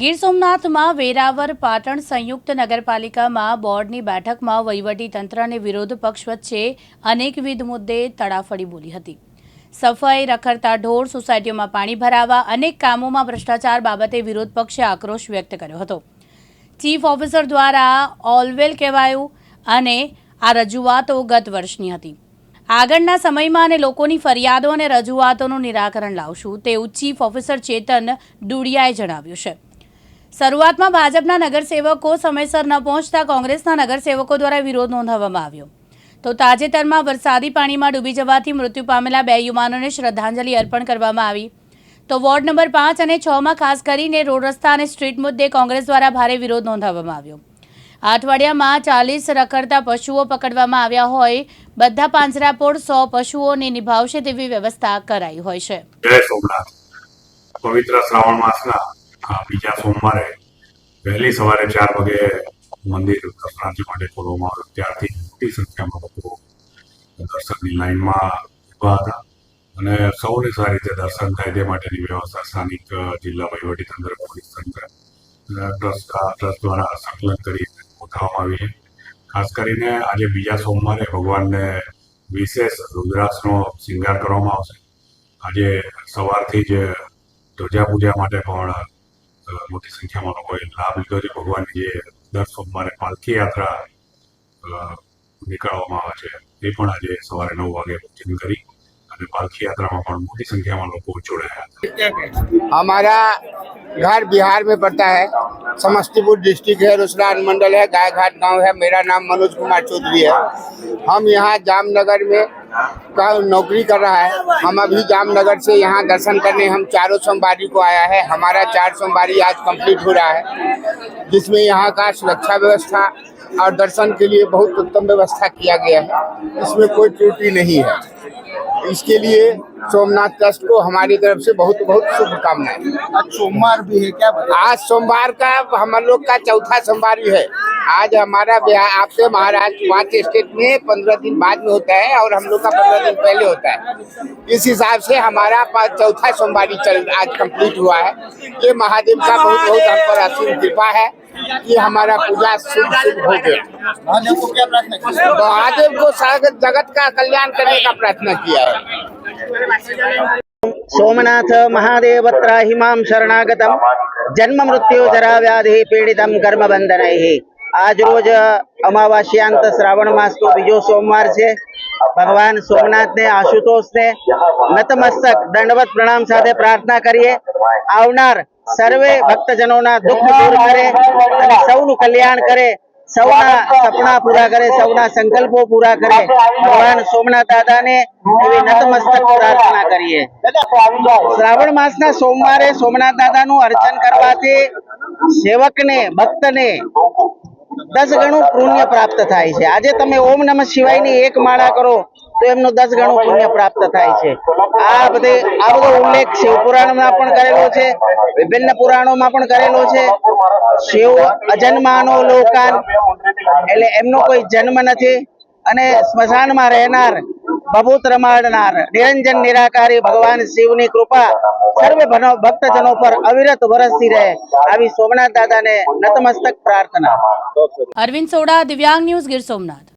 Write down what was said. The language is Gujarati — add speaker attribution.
Speaker 1: ગીર સોમનાથમાં વેરાવર પાટણ સંયુક્ત નગરપાલિકામાં બોર્ડની બેઠકમાં વહીવટીતંત્ર અને વિરોધ પક્ષ વચ્ચે અનેકવિધ મુદ્દે તડાફડી બોલી હતી। સફાઈ, રખડતા ઢોર, સોસાયટીઓમાં પાણી ભરાવા, અનેક કામોમાં ભ્રષ્ટાચાર બાબતે વિરોધ પક્ષે આક્રોશ વ્યક્ત કર્યો હતો। ચીફ ઓફિસર દ્વારા ઓલવેલ કહેવાયું અને આ રજૂઆતો ગત વર્ષની હતી। આગળના સમયમાં અને લોકોની ફરિયાદો અને રજૂઆતોનું નિરાકરણ લાવશું તેવું ચીફ ઓફિસર ચેતન ડુડિયાએ જણાવ્યું છે। શરૂઆતમાં ભાજપના નગરસેવકો સમયસર ન પહોંચતા કોંગ્રેસના નગરસેવકો દ્વારા વિરોધ નોંધાવવામાં આવ્યો, તો તાજેતરમાં વરસાદી પાણીમાં ડૂબી જવાથી મૃત્યુ પામેલા 2 યુવાનોને શ્રદ્ધાંજલિ અર્પણ કરવામાં આવી। તો વોર્ડ નંબર 5 અને 6 માં ખાસ કરીને રોડ રસ્તા અને સ્ટ્રીટ મુદ્દે કોંગ્રેસ દ્વારા ભારે વિરોધ નોંધાવવામાં આવ્યો। આ અઠવાડિયામાં 40 રખડતા પશુઓ પકડવામાં આવ્યા હોય, બધા પાંજરાપોળ 100 પશુઓને નિભાવશે તેવી વ્યવસ્થા કરાઈ હોય છે।
Speaker 2: જય સોમનાથ। પવિત્ર શ્રાવણ માસના બીજા સોમવારે વહેલી સવારે 4 વાગે મંદિર દર્શનાર્થી માટે ખોલવામાં આવ્યું। ત્યારથી મોટી સંખ્યામાં લોકો દર્શનની લાઈનમાં ઊભા હતા અને સૌને સારી રીતે દર્શન થાય તે માટેની વ્યવસ્થા સ્થાનિક જિલ્લા વહીવટીતંત્ર, પોલીસ તંત્ર, ટ્રસ્ટ દ્વારા સંકલન કરી ગોઠવવામાં આવી છે। ખાસ કરીને આજે બીજા સોમવારે ભગવાનને વિશેષ રુદ્રાક્ષનો શૃંગાર કરવામાં આવશે। આજે સવારથી જ ધ્વજા પૂજા માટે પણ મોટી સંખ્યામાં લોકોએ લાભ લીધો છે। ભગવાનની જે દર સોમવારે પાલખી યાત્રા નીકળવામાં આવે છે એ પણ આજે સવારે 9 વાગે પૂજન કરી અને પાલખી यात्रा में मोटी संख्या में लोग जोड़े।
Speaker 3: हमारा घर बिहार में पड़ता है, समस्तीपुर डिस्ट्रिक्ट है, रोसड़ा मंडल है, गाय घाट गांव है। मेरा नाम मनोज कुमार चौधरी है। हम यहाँ जामनगर में का नौकरी कर रहा है। हम अभी जामनगर से यहाँ दर्शन करने हम 4 सोमवारी को आया है। हमारा 4 सोमवारी आज कंप्लीट हो रहा है, जिसमें यहाँ का सुरक्षा व्यवस्था और दर्शन के लिए बहुत उत्तम व्यवस्था किया गया है। इसमें कोई त्रुटि नहीं है। इसके लिए सोमनाथ ट्रस्ट को हमारी तरफ से बहुत बहुत शुभकामनाएं।
Speaker 4: आज सोमवार भी है क्या?
Speaker 3: आज सोमवार का हम लोग का 4था सोमवारी है। आज हमारा बिहार आपसे महाराष्ट्र 5 स्टेट में 15 दिन बाद में होता है और हम लोग का 15 दिन पहले होता है। इस हिसाब से हमारा 4था सोमवारी आज कंप्लीट हुआ है। ये महादेव का बहुत बहुत हम पर असीम कृपा है कि हमारा पूजा शुभ शुभ हो गया।
Speaker 4: महादेव को क्या प्रार्थना की?
Speaker 3: महादेव को जगत का कल्याण करने का प्रार्थना किया है।
Speaker 5: सोमनाथ महादेव त्राहिमां शरणागतम जन्म मृत्यु जरा व्याधि पीड़ितम कर्म बंधनैः। आज रोज अमावास्यांत श्रावण मास को बीजो सोमवार है। भगवान सोमनाथ ने आशुतोष ने नतमस्तक दंडवत प्रणाम साथे प्रार्थना करिए आवनार सर्वे भक्तजनों दुख दूर करे અને સૌનું કલ્યાણ કરે, સૌના સપના પૂરા કરે, સૌના સંકલ્પો પૂરા કરે। ભગવાન સોમનાથ દાદાને એવી નતમસ્તક પ્રાર્થના કરીએ। શ્રાવણ માસના સોમવારે સોમનાથ દાદાનું અર્ચન કરવાથી સેવકને, ભક્તને 10 ગણું પુણ્ય પ્રાપ્ત થાય છે। આજે તમે ઓમ નમઃ શિવાયની 1 માળા કરો તો એમનો 10 ગણું પુણ્ય પ્રાપ્ત થાય છે। આ બધો ઉલ્લેખ શિવ પુરાણમાં પણ કરેલો છે, વિભિન્ન પુરાણોમાં પણ કરેલો છે। શિવ અજન્માનો લોકાન એટલે એમનો કોઈ જન્મ નથી અને સ્મશાનમાં રહેનાર, બભૂત રમાડનાર, નિરંજન નિરાકારી ભગવાન શિવની કૃપા સર્વે ભક્તજનો પર અવિરત વરસતી રહે, આવી સોમનાથ દાદાને નતમસ્તક પ્રાર્થના।
Speaker 1: અરવિંદ સોડા, દિવ્યાંગ ન્યૂઝ, ગીર સોમનાથ।